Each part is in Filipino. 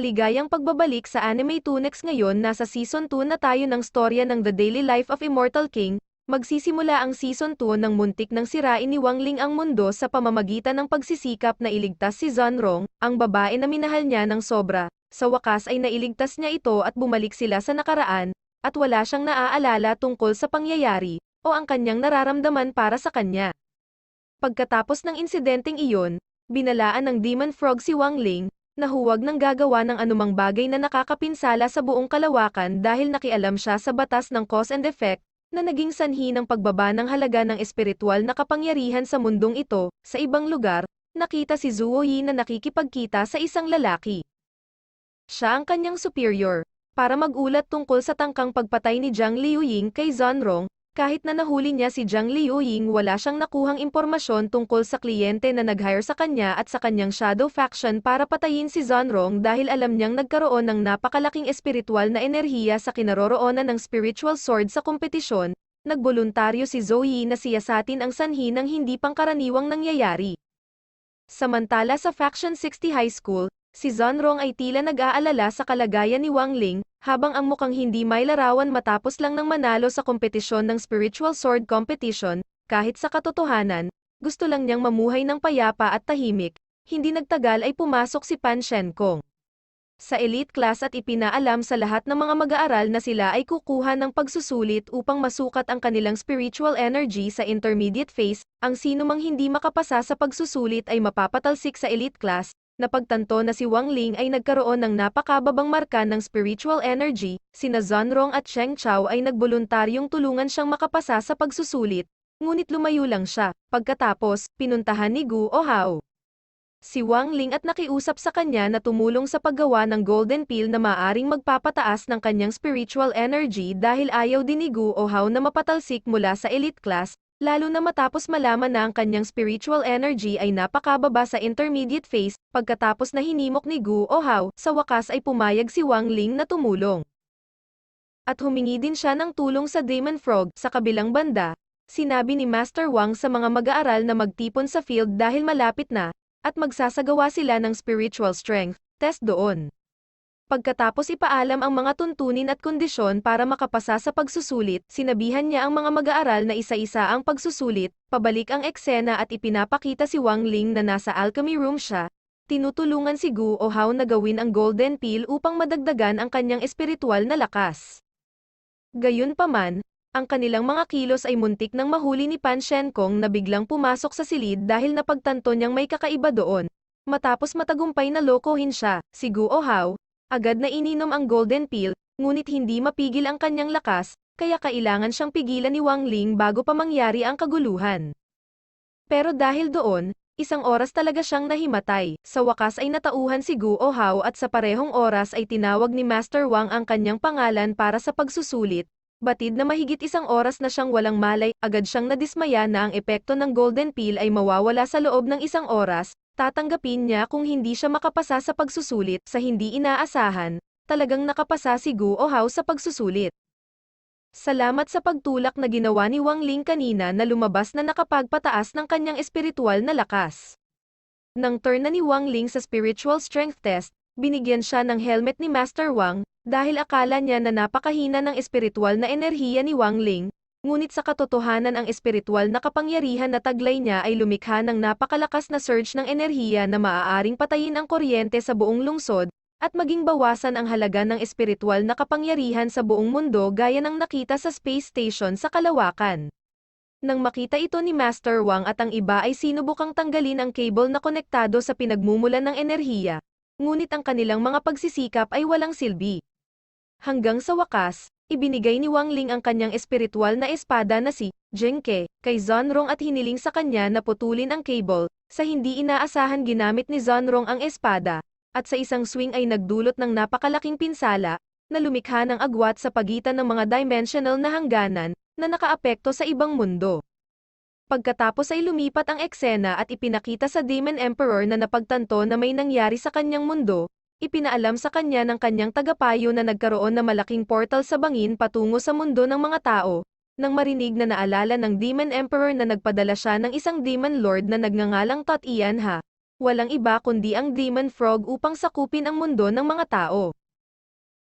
Ligayang pagbabalik sa Anime Tunex ngayon, nasa Season 2 na tayo ng storya ng The Daily Life of Immortal King. Magsisimula ang Season 2 ng muntik ng sirain ni Wang Ling ang mundo sa pamamagitan ng pagsisikap na iligtas si Zhanrong, ang babae na minahal niya ng sobra. Sa wakas ay nailigtas niya ito at bumalik sila sa nakaraan, at wala siyang naaalala tungkol sa pangyayari, o ang kanyang nararamdaman para sa kanya. Pagkatapos ng insidenteng iyon, binalaan ng Demon Frog si Wang Ling, na huwag nang gagawa ng anumang bagay na nakakapinsala sa buong kalawakan dahil nakialam siya sa batas ng cause and effect, na naging sanhi ng pagbaba ng halaga ng espiritual na kapangyarihan sa mundong ito. Sa ibang lugar, nakita si Zuo Yi na nakikipagkita sa isang lalaki. Siya ang kanyang superior, para magulat tungkol sa tangkang pagpatay ni Zhang Liuying kay Zhanrong. Kahit na nahuli niya si Zhang Liuying, wala siyang nakuhang impormasyon tungkol sa kliyente na nag-hire sa kanya at sa kanyang shadow faction para patayin si Zhanrong dahil alam niyang nagkaroon ng napakalaking espiritual na enerhiya sa kinaroroonan ng spiritual sword sa kompetisyon. Nagboluntaryo si Zoe na siyasatin ang sanhi ng hindi pangkaraniwang nangyayari. Samantala sa Faction 60 High School, si Zhanrong ay tila nag-aalala sa kalagayan ni Wang Ling, habang ang mukhang hindi may larawan matapos lang ng manalo sa kompetisyon ng Spiritual Sword Competition. Kahit sa katotohanan, gusto lang niyang mamuhay ng payapa at tahimik. Hindi nagtagal ay pumasok si Pan Shenkong sa elite class at ipinaalam sa lahat ng mga mag-aaral na sila ay kukuha ng pagsusulit upang masukat ang kanilang spiritual energy sa intermediate phase. Ang sinumang hindi makapasa sa pagsusulit ay mapapatalsik sa elite class. Napagtanto na si Wang Ling ay nagkaroon ng napakababang marka ng spiritual energy. Sina Zhanrong at Sheng Chao ay nagboluntaryong tulungan siyang makapasa sa pagsusulit, ngunit lumayo lang siya. Pagkatapos, pinuntahan ni Gu Ohao si Wang Ling at nakiusap sa kanya na tumulong sa paggawa ng golden pill na maaring magpapataas ng kanyang spiritual energy dahil ayaw din ni Gu Ohao na mapatalsik mula sa elite class, lalo na matapos malaman na ang kanyang spiritual energy ay napakababa sa intermediate phase. Pagkatapos na hinimok ni Gu Ohao, sa wakas ay pumayag si Wang Ling na tumulong. At humingi din siya ng tulong sa Demon Frog. Sa kabilang banda, sinabi ni Master Wang sa mga mag-aaral na magtipon sa field dahil malapit na, at magsasagawa sila ng spiritual strength test doon. Pagkatapos ipaalam ang mga tuntunin at kondisyon para makapasa sa pagsusulit, sinabihan niya ang mga mag-aaral na isa-isa ang pagsusulit. Pabalik ang eksena at ipinapakita si Wang Ling na nasa alchemy room siya. Tinutulungan si Gu Ohao na gawin ang golden pill upang madagdagan ang kanyang espiritual na lakas. Gayunpaman, ang kanilang mga kilos ay muntik nang mahuli ni Pan Shenkong na biglang pumasok sa silid dahil napagtanto niyang may kakaiba doon. Matapos matagumpay na lokohin siya, si Gu Ohao agad na ininom ang golden pill, ngunit hindi mapigil ang kanyang lakas, kaya kailangan siyang pigilan ni Wang Ling bago pa mangyari ang kaguluhan. Pero dahil doon, isang oras talaga siyang nahimatay. Sa wakas ay natauhan si Gu Ohao at sa parehong oras ay tinawag ni Master Wang ang kanyang pangalan para sa pagsusulit. Batid na mahigit isang oras na siyang walang malay, agad siyang nadismaya na ang epekto ng golden pill ay mawawala sa loob ng isang oras. Tatanggapin niya kung hindi siya makapasa sa pagsusulit. Sa hindi inaasahan, talagang nakapasa si Gu Ohao sa pagsusulit. Salamat sa pagtulak na ginawa ni Wang Ling kanina na lumabas na nakapagpataas ng kanyang espiritual na lakas. Nang turn na ni Wang Ling sa spiritual strength test, binigyan siya ng helmet ni Master Wang, dahil akala niya na napakahina ng espiritual na enerhiya ni Wang Ling. Ngunit sa katotohanan ang espiritual na kapangyarihan na taglay niya ay lumikha ng napakalakas na surge ng enerhiya na maaaring patayin ang kuryente sa buong lungsod, at maging bawasan ang halaga ng espiritual na kapangyarihan sa buong mundo gaya ng nakita sa space station sa kalawakan. Nang makita ito ni Master Wang at ang iba ay sinubukang tanggalin ang cable na konektado sa pinagmumulan ng enerhiya, ngunit ang kanilang mga pagsisikap ay walang silbi. Hanggang sa wakas, ibinigay ni Wang Ling ang kanyang espiritual na espada na si Zhengke kay Zhanrong at hiniling sa kanya na putulin ang cable. Sa hindi inaasahan ginamit ni Zhanrong ang espada, at sa isang swing ay nagdulot ng napakalaking pinsala, na lumikha ng agwat sa pagitan ng mga dimensional na hangganan, na nakaapekto sa ibang mundo. Pagkatapos ay lumipat ang eksena at ipinakita sa Demon Emperor na napagtanto na may nangyari sa kanyang mundo. Ipinaalam sa kanya ng kanyang tagapayo na nagkaroon na malaking portal sa bangin patungo sa mundo ng mga tao. Nang marinig na naalala ng Demon Emperor na nagpadala siya ng isang Demon Lord na nagngangalang Tot Ian Ha, walang iba kundi ang Demon Frog upang sakupin ang mundo ng mga tao.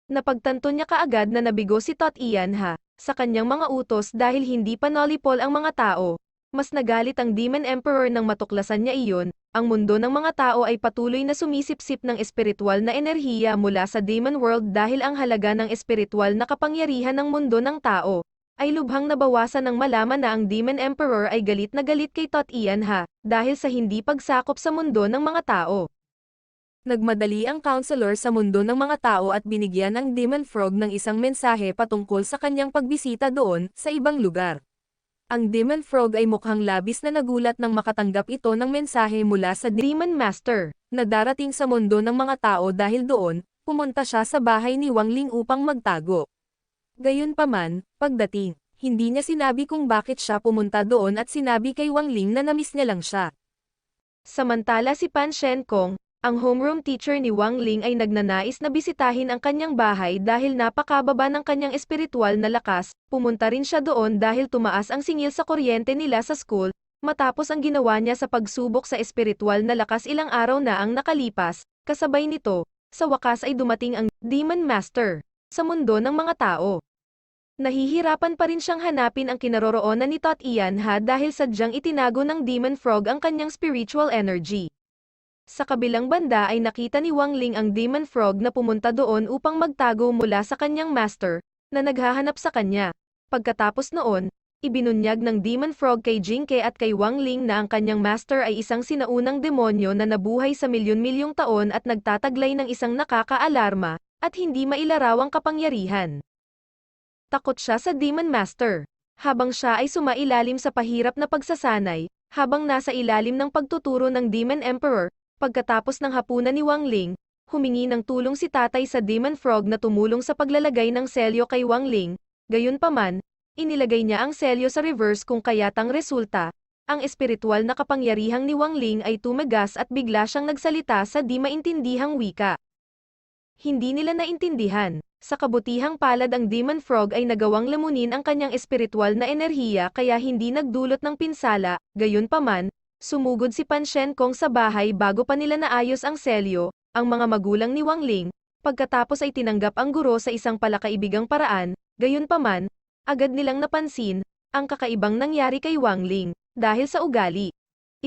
Napagtanto niya kaagad na nabigo si Tot Ian Ha sa kanyang mga utos dahil hindi pa nolipol ang mga tao. Mas nagalit ang Demon Emperor nang matuklasan niya iyon. Ang mundo ng mga tao ay patuloy na sumisipsip ng espiritual na enerhiya mula sa Demon World dahil ang halaga ng espiritual na kapangyarihan ng mundo ng tao ay lubhang nabawasan nang malaman na ang Demon Emperor ay galit na galit kay Tot Ian Ha dahil sa hindi pagsakop sa mundo ng mga tao. Nagmadali ang counselor sa mundo ng mga tao at binigyan ang Demon Frog ng isang mensahe patungkol sa kanyang pagbisita doon sa ibang lugar. Ang Demon Frog ay mukhang labis na nagulat nang makatanggap ito ng mensahe mula sa Demon Master na darating sa mundo ng mga tao dahil doon, pumunta siya sa bahay ni Wang Ling upang magtago. Gayunpaman, pagdating, hindi niya sinabi kung bakit siya pumunta doon at sinabi kay Wang Ling na namiss niya lang siya. Samantala si Pan Shenkong, ang homeroom teacher ni Wang Ling ay nagnanais na bisitahin ang kanyang bahay dahil napakababa ng kanyang espiritual na lakas. Pumunta rin siya doon dahil tumaas ang singil sa kuryente nila sa school, matapos ang ginawa niya sa pagsubok sa espiritual na lakas ilang araw na ang nakalipas. Kasabay nito, sa wakas ay dumating ang Demon Master sa mundo ng mga tao. Nahihirapan pa rin siyang hanapin ang kinaroroonan ni Tot Ian Ha dahil sadyang itinago ng Demon Frog ang kanyang spiritual energy. Sa kabilang banda ay nakita ni Wang Ling ang Demon Frog na pumunta doon upang magtago mula sa kanyang master, na naghahanap sa kanya. Pagkatapos noon, ibinunyag ng Demon Frog kay Jinke at kay Wang Ling na ang kanyang master ay isang sinaunang demonyo na nabuhay sa milyon-milyong taon at nagtataglay ng isang nakakaalarma, at hindi mailarawang kapangyarihan. Takot siya sa Demon Master. Habang siya ay sumailalim sa pahirap na pagsasanay, habang nasa ilalim ng pagtuturo ng Demon Emperor, pagkatapos ng hapunan ni Wang Ling, humingi ng tulong si tatay sa Demon Frog na tumulong sa paglalagay ng selyo kay Wang Ling. Gayunpaman, inilagay niya ang selyo sa reverse kung kaya't ang resulta, ang espiritual na kapangyarihang ni Wang Ling ay tumagas at bigla siyang nagsalita sa di maintindihang wika. Hindi nila naintindihan. Sa kabutihang palad ang Demon Frog ay nagawang lamunin ang kanyang espiritual na enerhiya kaya hindi nagdulot ng pinsala. Gayunpaman, sumugod si Pan Shenkong sa bahay bago pa nila naayos ang selyo. Ang mga magulang ni Wang Ling, pagkatapos ay tinanggap ang guro sa isang palakaibigang paraan. Gayunpaman, agad nilang napansin ang kakaibang nangyari kay Wang Ling dahil sa ugali.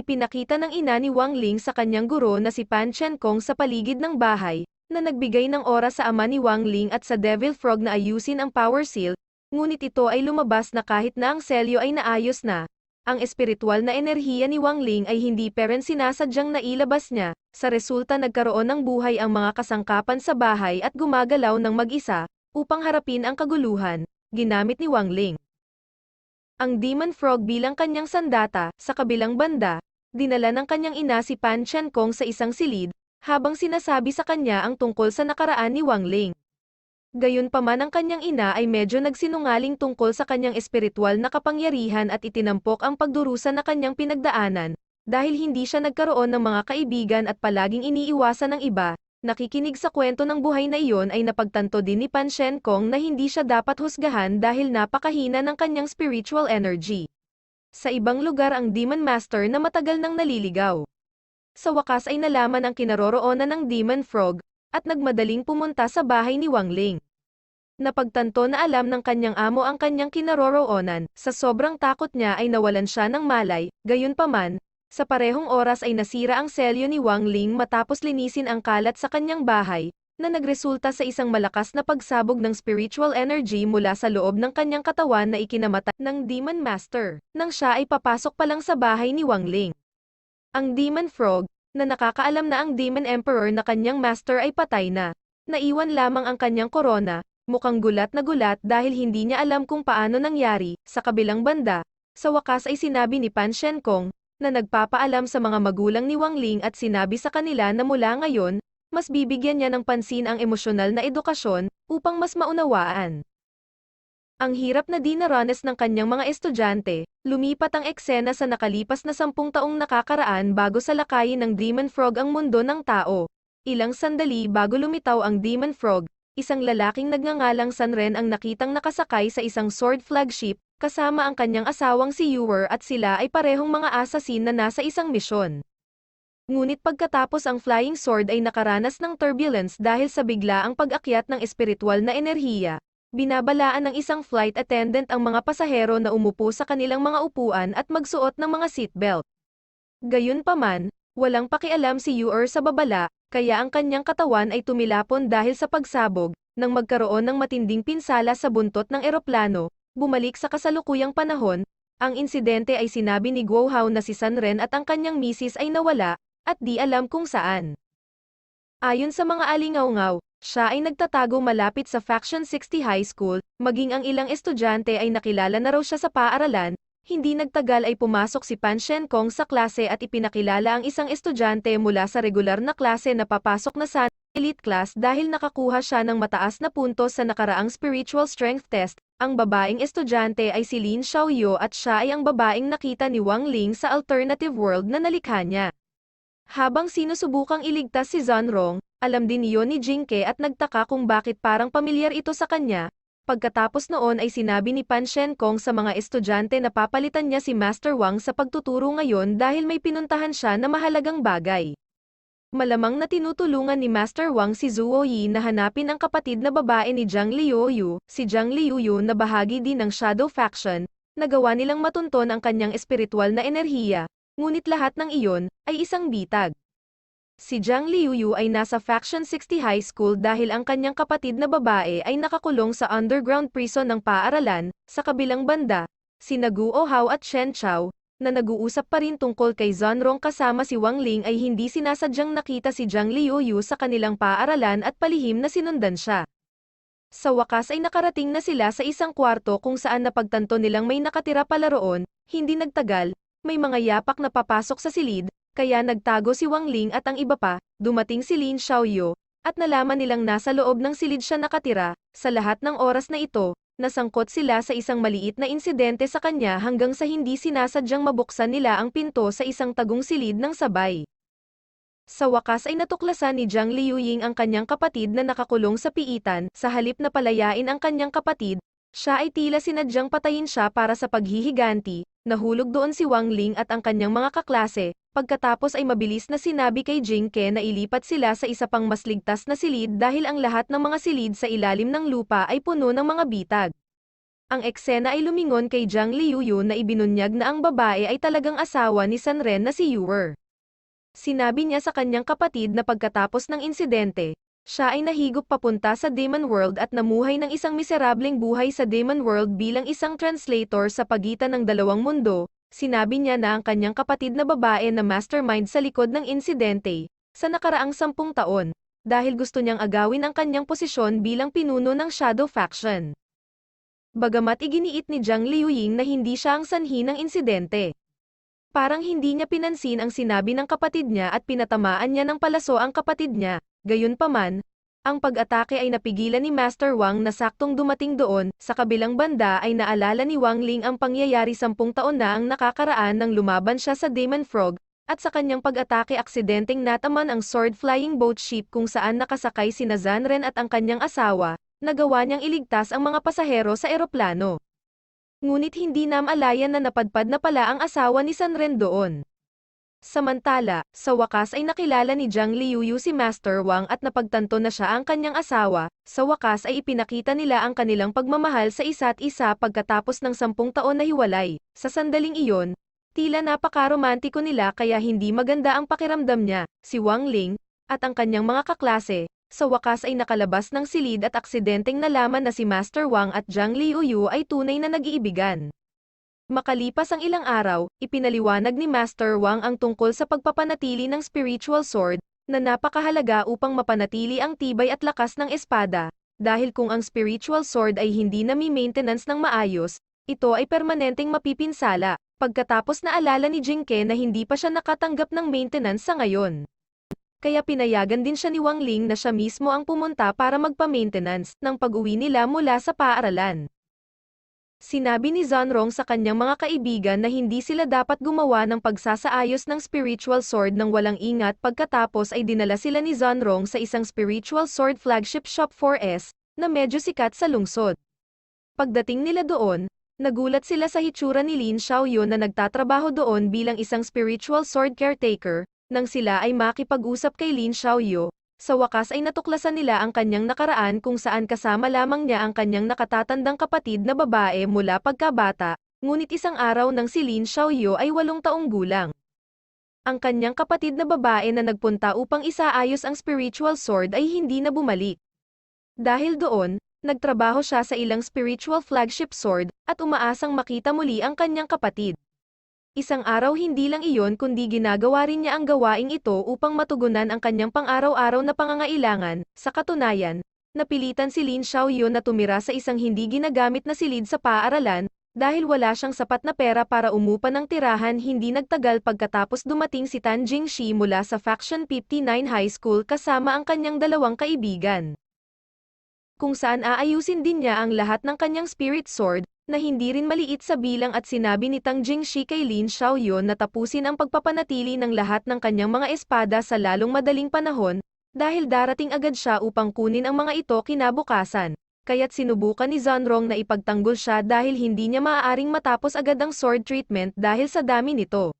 Ipinakita ng ina ni Wang Ling sa kanyang guro na si Pan Shenkong sa paligid ng bahay, na nagbigay ng oras sa ama ni Wang Ling at sa Devil Frog na ayusin ang power seal, ngunit ito ay lumabas na kahit na ang selyo ay naayos na, ang espiritual na enerhiya ni Wang Ling ay hindi pa rin sinasadyang nailabas niya, sa resulta nagkaroon ng buhay ang mga kasangkapan sa bahay at gumagalaw ng mag-isa, upang harapin ang kaguluhan, ginamit ni Wang Ling ang Demon Frog bilang kanyang sandata. Sa kabilang banda, dinala ng kanyang ina si Pan Shenkong sa isang silid, habang sinasabi sa kanya ang tungkol sa nakaraan ni Wang Ling. Gayunpaman ang kanyang ina ay medyo nagsinungaling tungkol sa kanyang espiritual na kapangyarihan at itinampok ang pagdurusa na kanyang pinagdaanan, dahil hindi siya nagkaroon ng mga kaibigan at palaging iniiwasan ng iba. Nakikinig sa kwento ng buhay na iyon ay napagtanto din ni Pan Shenkong na hindi siya dapat husgahan dahil napakahina ng kanyang spiritual energy. Sa ibang lugar ang Demon Master na matagal nang naliligaw. Sa wakas ay nalaman ang kinaroroonan ng Demon Frog, at nagmadaling pumunta sa bahay ni Wang Ling. Napagtanto na alam ng kanyang amo ang kanyang kinaroroonan, sa sobrang takot niya ay nawalan siya ng malay. Gayunpaman, sa parehong oras ay nasira ang selyo ni Wang Ling matapos linisin ang kalat sa kanyang bahay, na nagresulta sa isang malakas na pagsabog ng spiritual energy mula sa loob ng kanyang katawan na ikinamatay ng Demon Master, nang siya ay papasok pa lang sa bahay ni Wang Ling. Ang Demon Frog, na nakakaalam na ang Demon Emperor na kanyang master ay patay na, naiwan lamang ang kanyang korona, mukhang gulat na gulat dahil hindi niya alam kung paano nangyari. Sa kabilang banda, sa wakas ay sinabi ni Pan Shenkong, na nagpapaalam sa mga magulang ni Wang Ling at sinabi sa kanila na mula ngayon, mas bibigyan niya ng pansin ang emosyonal na edukasyon, upang mas maunawaan ang hirap na dinaranas ng kanyang mga estudyante. Lumipat ang eksena sa nakalipas na 10 taong nakakaraan bago salakayin ng Demon Frog ang mundo ng tao. Ilang sandali bago lumitaw ang Demon Frog, isang lalaking nagngangalang Sanren ang nakitang nakasakay sa isang sword flagship, kasama ang kanyang asawang si Yuer at sila ay parehong mga assassin na nasa isang misyon. Ngunit pagkatapos ang flying sword ay nakaranas ng turbulence dahil sa biglaang pag-akyat ng espiritual na enerhiya. Binabalaan ng isang flight attendant ang mga pasahero na umupo sa kanilang mga upuan at magsuot ng mga seatbelt. Gayunpaman, walang pakialam si Yor sa babala, kaya ang kanyang katawan ay tumilapon dahil sa pagsabog. Nang magkaroon ng matinding pinsala sa buntot ng eroplano, bumalik sa kasalukuyang panahon, ang insidente ay sinabi ni Guo Hao na si Sanren at ang kanyang misis ay nawala, at di alam kung saan. Ayon sa mga alingaw-ngaw, siya ay nagtatago malapit sa Faction 60 High School, maging ang ilang estudyante ay nakilala na raw siya sa paaralan. Hindi nagtagal ay pumasok si Pan Shenkong sa klase at ipinakilala ang isang estudyante mula sa regular na klase na papasok na sa elite class dahil nakakuha siya ng mataas na puntos sa nakaraang spiritual strength test. Ang babaeng estudyante ay si Lin Xiaoyu at siya ay ang babaeng nakita ni Wang Ling sa alternative world na nalikha niya. Habang sinusubukang iligtas si Zanrong, alam din iyon ni Jingke at nagtaka kung bakit parang pamilyar ito sa kanya. Pagkatapos noon ay sinabi ni Pan Shenkong sa mga estudyante na papalitan niya si Master Wang sa pagtuturo ngayon dahil may pinuntahan siya na mahalagang bagay. Malamang na tinutulungan ni Master Wang si Zuo Yi na hanapin ang kapatid na babae ni Zhang Liuyu, si Zhang Liuyu na bahagi din ng Shadow Faction. Nagawa nilang matunton ang kanyang espiritual na enerhiya, ngunit lahat ng iyon ay isang bitag. Si Zhang Liuyu ay nasa Faction 60 High School dahil ang kanyang kapatid na babae ay nakakulong sa underground prison ng paaralan. Sa kabilang banda, sina Guo Hao at Shen Chao, na nag-uusap pa rin tungkol kay Zanrong kasama si Wang Ling ay hindi sinasadyang nakita si Zhang Liuyu sa kanilang paaralan at palihim na sinundan siya. Sa wakas ay nakarating na sila sa isang kwarto kung saan napagtanto nilang may nakatira pala roon. Hindi nagtagal, may mga yapak na papasok sa silid, kaya nagtago si Wang Ling at ang iba pa. Dumating si Lin Xiaoyu, at nalaman nilang nasa loob ng silid siya nakatira. Sa lahat ng oras na ito, nasangkot sila sa isang maliit na insidente sa kanya hanggang sa hindi sinasadyang mabuksan nila ang pinto sa isang tagong silid ng sabay. Sa wakas ay natuklasan ni Zhang Liuying ang kanyang kapatid na nakakulong sa piitan. Sa halip na palayain ang kanyang kapatid, siya ay tila sinadyang patayin siya para sa paghihiganti. Nahulog doon si Wang Ling at ang kanyang mga kaklase. Pagkatapos ay mabilis na sinabi kay Jingke na ilipat sila sa isa pang mas ligtas na silid dahil ang lahat ng mga silid sa ilalim ng lupa ay puno ng mga bitag. Ang eksena ay lumingon kay Zhang Liuyu na ibinunyag na ang babae ay talagang asawa ni Sanren na si Yuer. Sinabi niya sa kanyang kapatid na pagkatapos ng insidente, siya ay nahigop papunta sa Demon World at namuhay ng isang miserableng buhay sa Demon World bilang isang translator sa pagitan ng dalawang mundo. Sinabi niya na ang kanyang kapatid na babae na mastermind sa likod ng insidente, sa nakaraang 10 taon, dahil gusto niyang agawin ang kanyang posisyon bilang pinuno ng Shadow Faction. Bagamat iginiit ni Zhang Liuying na hindi siya ang sanhi ng insidente. Parang hindi niya pinansin ang sinabi ng kapatid niya at pinatamaan niya ng palaso ang kapatid niya. Gayunpaman, ang pag-atake ay napigilan ni Master Wang na saktong dumating doon. Sa kabilang banda ay naalala ni Wang Ling ang pangyayari 10 taon na ang nakakaraan nang lumaban siya sa Demon Frog, at sa kanyang pag-atake aksidenteng nataman ang sword flying boat ship kung saan nakasakay sina Zanren at ang kanyang asawa. Nagawa niyang iligtas ang mga pasahero sa eroplano. Ngunit hindi namalayan na napadpad na pala ang asawa ni Sanren doon. Samantala, sa wakas ay nakilala ni Zhang Liuyu si Master Wang at napagtanto na siya ang kanyang asawa. Sa wakas ay ipinakita nila ang kanilang pagmamahal sa isa't isa pagkatapos ng 10 taon na hiwalay. Sa sandaling iyon, tila napakaromantiko nila kaya hindi maganda ang pakiramdam niya, si Wang Ling, at ang kanyang mga kaklase. Sa wakas ay nakalabas ng silid at aksidenteng nalaman na si Master Wang at Zhang Liuyu ay tunay na nag-iibigan. Makalipas ang ilang araw, ipinaliwanag ni Master Wang ang tungkol sa pagpapanatili ng spiritual sword, na napakahalaga upang mapanatili ang tibay at lakas ng espada, dahil kung ang spiritual sword ay hindi na maintenance ng maayos, ito ay permanenteng mapipinsala. Pagkatapos naalala ni Jingke na hindi pa siya nakatanggap ng maintenance sa ngayon. Kaya pinayagan din siya ni Wang Ling na siya mismo ang pumunta para magpa-maintenance ng pag-uwi nila mula sa paaralan. Sinabi ni Zanrong sa kanyang mga kaibigan na hindi sila dapat gumawa ng pagsasaayos ng spiritual sword ng walang ingat. Pagkatapos ay dinala sila ni Zanrong sa isang spiritual sword flagship shop 4S, na medyo sikat sa lungsod. Pagdating nila doon, nagulat sila sa hitsura ni Lin Xiaoyu na nagtatrabaho doon bilang isang spiritual sword caretaker. Nang sila ay makipag-usap kay Lin Xiaoyu, sa wakas ay natuklasan nila ang kanyang nakaraan kung saan kasama lamang niya ang kanyang nakatatandang kapatid na babae mula pagkabata, ngunit isang araw nang si Lin Xiaoyu ay 8 taong gulang. Ang kanyang kapatid na babae na nagpunta upang isaayos ang spiritual sword ay hindi na bumalik. Dahil doon, nagtrabaho siya sa ilang spiritual flagship sword, at umaasang makita muli ang kanyang kapatid. Isang araw hindi lang iyon kundi ginagawa rin niya ang gawaing ito upang matugunan ang kanyang pang-araw-araw na pangangailangan. Sa katunayan, napilitan si Lin Xiaoyu na tumira sa isang hindi ginagamit na silid sa paaralan, dahil wala siyang sapat na pera para umupa ng tirahan. Hindi nagtagal pagkatapos dumating si Tan Jingxi mula sa Faction 59 High School kasama ang kanyang 2 kaibigan. Kung saan aayusin din niya ang lahat ng kanyang spirit sword, na hindi rin maliit sa bilang, at sinabi ni Tang Jingxi kay Lin Xiaoyu na tapusin ang pagpapanatili ng lahat ng kanyang mga espada sa lalong madaling panahon, dahil darating agad siya upang kunin ang mga ito kinabukasan. Kaya't sinubukan ni Zhongrong na ipagtanggol siya dahil hindi niya maaaring matapos agad ang sword treatment dahil sa dami nito.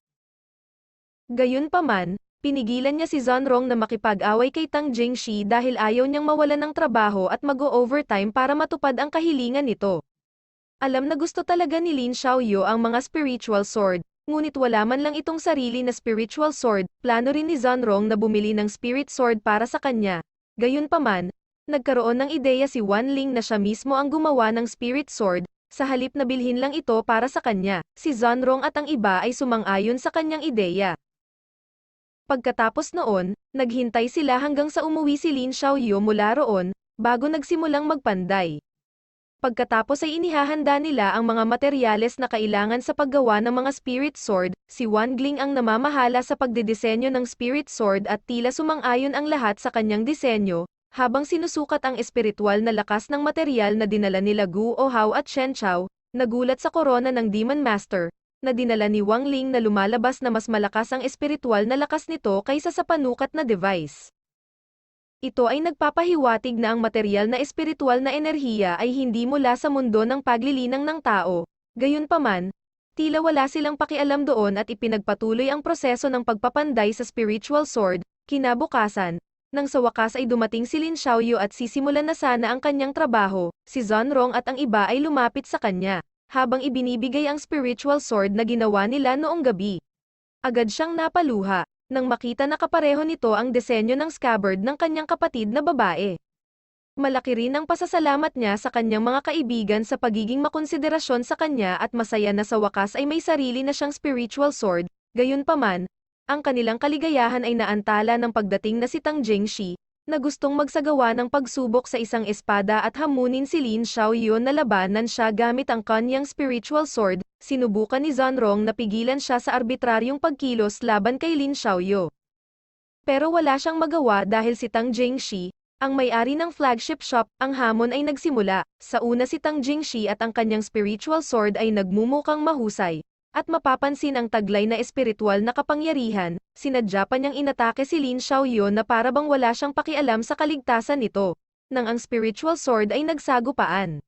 Gayunpaman, pinigilan niya si Zhongrong na makipag-away kay Tang Jingxi dahil ayaw niyang mawalan ng trabaho at mag-o-overtime para matupad ang kahilingan nito. Alam na gusto talaga ni Lin Xiaoyu ang mga spiritual sword, ngunit wala man lang itong sarili na spiritual sword. Plano rin ni Zhongrong na bumili ng spirit sword para sa kanya. Gayunpaman, nagkaroon ng ideya si Wan Ling na siya mismo ang gumawa ng spirit sword, sa halip na bilhin lang ito para sa kanya. Si Zhongrong at ang iba ay sumang-ayon sa kanyang ideya. Pagkatapos noon, naghintay sila hanggang sa umuwi si Lin Xiaoyu mula roon, bago nagsimulang magpanday. Pagkatapos ay inihahanda nila ang mga materyales na kailangan sa paggawa ng mga spirit sword. Si Wan Gling ang namamahala sa pagdidisenyo ng spirit sword at tila sumang-ayon ang lahat sa kanyang disenyo, habang sinusukat ang espiritual na lakas ng materyal na dinala nila Gu Ohao at Shen Chao. Nagulat sa korona ng Demon Master, na dinala ni Wang Ling na lumalabas na mas malakas ang espiritual na lakas nito kaysa sa panukat na device. Ito ay nagpapahiwatig na ang materyal na espiritual na enerhiya ay hindi mula sa mundo ng paglilinang ng tao. Gayunpaman, tila wala silang pakialam doon at ipinagpatuloy ang proseso ng pagpapanday sa spiritual sword. Kinabukasan, nang sa wakas ay dumating si Lin Xiaoyu at sisimulan na sana ang kanyang trabaho, si Zhongrong at ang iba ay lumapit sa kanya, habang ibinibigay ang spiritual sword na ginawa nila noong gabi. Agad siyang napaluha nang makita na kapareho nito ang disenyo ng scabbard ng kanyang kapatid na babae. Malaki rin ang pasasalamat niya sa kanyang mga kaibigan sa pagiging makonsiderasyon sa kanya at masaya na sa wakas ay may sarili na siyang spiritual sword. Gayunpaman, ang kanilang kaligayahan ay naantala ng pagdating na si Tang Jingxi, na gustong magsagawa ng pagsubok sa isang espada at hamunin si Lin Xiaoyu na labanan siya gamit ang kanyang spiritual sword. Sinubukan ni Zhongrong na pigilan siya sa arbitraryong pagkilos laban kay Lin Xiaoyu. Pero wala siyang magawa dahil si Tang Jingxi, ang may-ari ng flagship shop. Ang hamon ay nagsimula. Sa una si Tang Jingxi at ang kanyang spiritual sword ay nagmumukang mahusay, at mapapansin ang taglay na espiritual na kapangyarihan. Sinadya pa niyang inatake si Lin Xiaoyu na para bang wala siyang pakialam sa kaligtasan nito, nang ang spiritual sword ay nagsagupaan.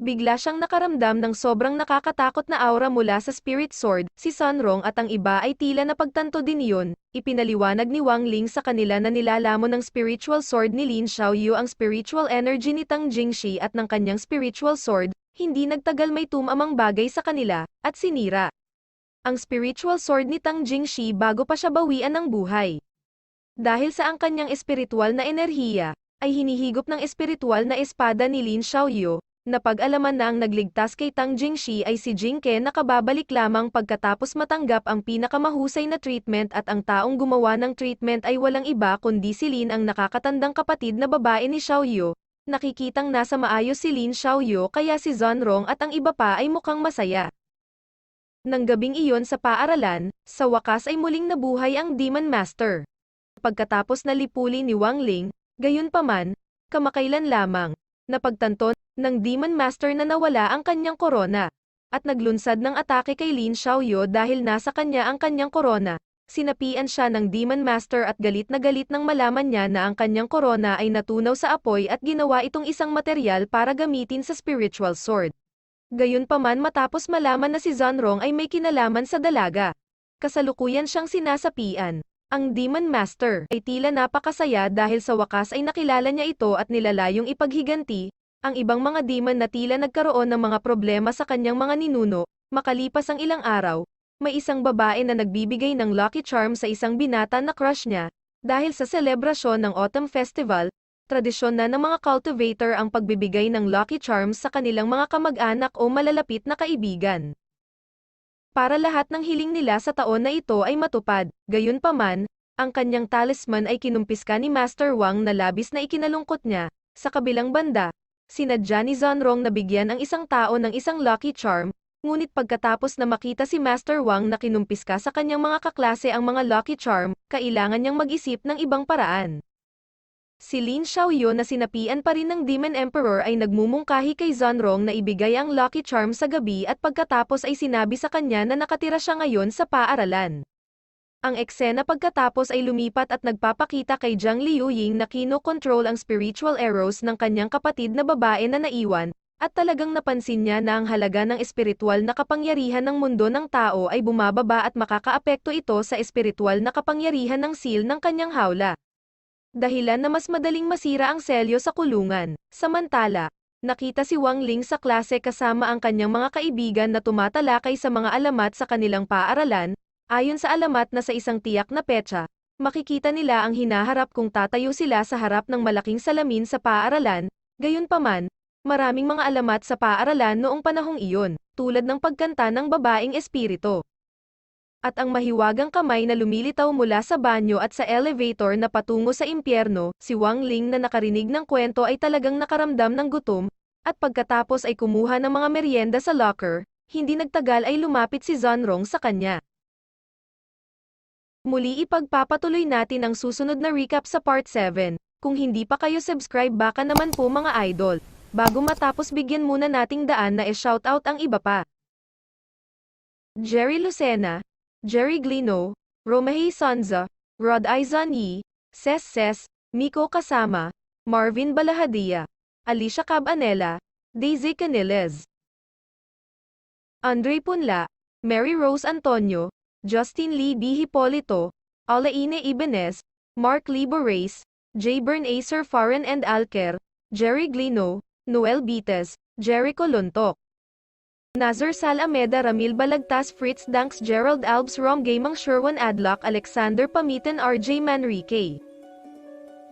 Bigla siyang nakaramdam ng sobrang nakakatakot na aura mula sa spirit sword. Si Zhongrong at ang iba ay tila napagtanto din iyon. Ipinaliwanag ni Wang Ling sa kanila na nilalamon ng spiritual sword ni Lin Xiaoyu ang spiritual energy ni Tang Jingxi at ng kanyang spiritual sword. Hindi nagtagal may tumamang bagay sa kanila, at sinira ang spiritual sword ni Tang Jingxi bago pa siya bawian ng buhay. Dahil sa ang kanyang espiritual na enerhiya, ay hinihigop ng espiritual na espada ni Lin Xiaoyu. Napag-alaman na ang nagligtas kay Tang Jingxi ay si Jing Ke na kababalik lamang pagkatapos matanggap ang pinakamahusay na treatment, at ang taong gumawa ng treatment ay walang iba kundi si Lin, ang nakakatandang kapatid na babae ni Xiaoyu. Nakikitang nasa maayos si Lin Xiaoyu kaya si Zhongrong at ang iba pa ay mukhang masaya. Nang gabing iyon sa paaralan, sa wakas ay muling nabuhay ang Demon Master. Pagkatapos na lipuli ni Wang Ling, gayunpaman, kamakailan lamang, napagtanto ng Demon Master na nawala ang kanyang korona, at naglunsad ng atake kay Lin Xiaoyu dahil nasa kanya ang kanyang korona. Sinapian siya ng Demon Master at galit na galit nang malaman niya na ang kanyang korona ay natunaw sa apoy at ginawa itong isang materyal para gamitin sa spiritual sword. Gayunpaman, matapos malaman na si Zhongrong ay may kinalaman sa dalaga, kasalukuyan siyang sinasapian. Ang Demon Master ay tila napakasaya dahil sa wakas ay nakilala niya ito at nilalayong ipaghiganti, ang ibang mga demon na tila nagkaroon ng mga problema sa kanyang mga ninuno, makalipas ang ilang araw, may isang babae na nagbibigay ng Lucky Charm sa isang binata na crush niya, dahil sa selebrasyon ng Autumn Festival, tradisyon na ng mga cultivator ang pagbibigay ng Lucky Charms sa kanilang mga kamag-anak o malalapit na kaibigan. Para lahat ng hiling nila sa taon na ito ay matupad, gayunpaman, ang kanyang talisman ay kinumpiska ni Master Wang na labis na ikinalungkot niya. Sa kabilang banda, sinadya ni Zhonrong na bigyan ang isang tao ng isang Lucky Charm, ngunit pagkatapos na makita si Master Wang na kinumpiska sa kanyang mga kaklase ang mga Lucky Charm, kailangan niyang mag-isip ng ibang paraan. Si Lin Xiaoyu na sinapian pa rin ng Demon Emperor ay nagmumungkahi kay Zhonrong na ibigay ang Lucky Charm sa gabi at pagkatapos ay sinabi sa kanya na nakatira siya ngayon sa paaralan. Ang eksena pagkatapos ay lumipat at nagpapakita kay Zhang Liuying na kino-control ang spiritual arrows ng kanyang kapatid na babae na naiwan, at talagang napansin niya na ang halaga ng espiritual na kapangyarihan ng mundo ng tao ay bumababa at makakaapekto ito sa espiritual na kapangyarihan ng seal ng kanyang hawla. Dahilan na mas madaling masira ang selyo sa kulungan. Samantala, nakita si Wang Ling sa klase kasama ang kanyang mga kaibigan na tumatalakay sa mga alamat sa kanilang paaralan. Ayon sa alamat na sa isang tiyak na petsa, makikita nila ang hinaharap kung tatayo sila sa harap ng malaking salamin sa paaralan. Gayunpaman, maraming mga alamat sa paaralan noong panahong iyon, tulad ng pagkanta ng babaeng espiritu. At ang mahiwagang kamay na lumilitaw mula sa banyo at sa elevator na patungo sa impyerno, si Wang Ling na nakarinig ng kwento ay talagang nakaramdam ng gutom, at pagkatapos ay kumuha ng mga merienda sa locker, hindi nagtagal ay lumapit si Zhonrong sa kanya. Muli ipagpapatuloy natin ang susunod na recap sa part 7, kung hindi pa kayo subscribe baka naman po mga idol. Bago matapos bigyan muna nating daan na i-shoutout ang iba pa. Jerry Lucena, Jerry Glino, Romahey Sonza, Rod Aizan Yi, Ses, Miko Kasama, Marvin Balahadia, Alicia Cabanela, Daisy Canilez, Andre Punla, Mary Rose Antonio, Justin Lee B. Hipolito, Alaine Ibanez, Mark Lee Borace, J. Bern Acer Faran and Alker, Jerry Glino, Noel Bites, Jericho Luntok, Nazar Salameda Ramil Balagtas Fritz Danks Gerald Albs Rom Gamang Sherwan Adlock Alexander Pamitan RJ Manrique,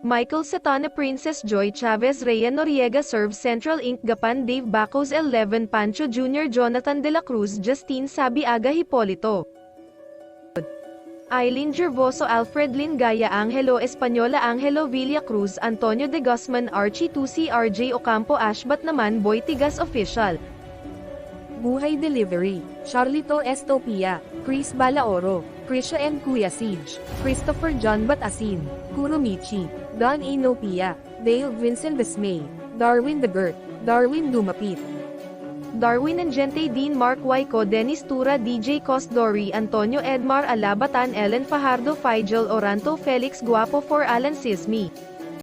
Michael Satana Princess Joy Chavez Rhea Noriega Serve Central Inc. Gapan Dave Bacos 11 Pancho Jr. Jonathan De La Cruz Justine Sabiaga Hipolito, Eileen Gervoso Alfred Lin Gaya Angelo Española Angelo Villa Cruz Antonio de Guzman Archie 2C RJ Ocampo Ashbat naman Boy Tigas Official, Buhay Delivery, Charlito Estopia, Chris Balaoro, Krisha M. Kuya Siege, Christopher John Batasin, Kuromichi, Don Inopia, Dale Vincent Besmay, Darwin the Gert, Darwin Dumapit, Darwin Angente Dean Mark Waiko Dennis Tura DJ Cosdori Antonio Edmar Alabatan Ellen Fajardo Figel Oranto Felix Guapo for Alan Sismi.